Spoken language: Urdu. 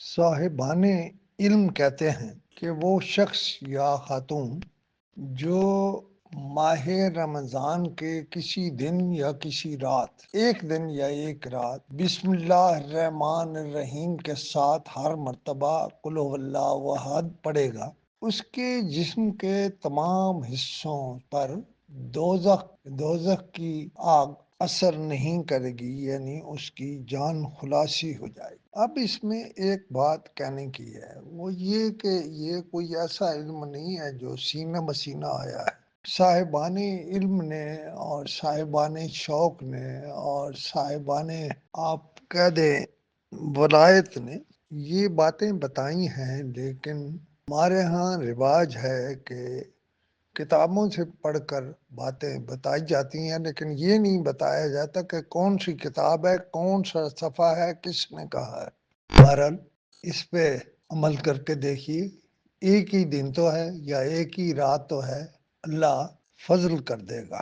صاحبان علم کہتے ہیں کہ وہ شخص یا خاتون جو ماہ رمضان کے کسی دن یا کسی رات، ایک دن یا ایک رات، بسم اللہ الرحمن الرحیم کے ساتھ ہر مرتبہ قل هو اللہ احد پڑھے گا، اس کے جسم کے تمام حصوں پر دوزخ کی آگ اثر نہیں کرے گی، یعنی اس کی جان خلاصی ہو جائے گی۔ اب اس میں ایک بات کہنے کی ہے، وہ یہ کہ یہ کوئی ایسا علم نہیں ہے جو سینہ بسینہ آیا ہے۔ صاحبان علم نے اور صاحبان شوق نے اور صاحبان آپ کہہ دیں ولایت نے یہ باتیں بتائی ہیں، لیکن ہمارے ہاں رواج ہے کہ کتابوں سے پڑھ کر باتیں بتائی جاتی ہیں، لیکن یہ نہیں بتایا جاتا کہ کون سی کتاب ہے، کون سا صفحہ ہے، کس نے کہا ہے۔ بہرحال اس پہ عمل کر کے دیکھیے، ایک ہی دن تو ہے یا ایک ہی رات تو ہے، اللہ فضل کر دے گا۔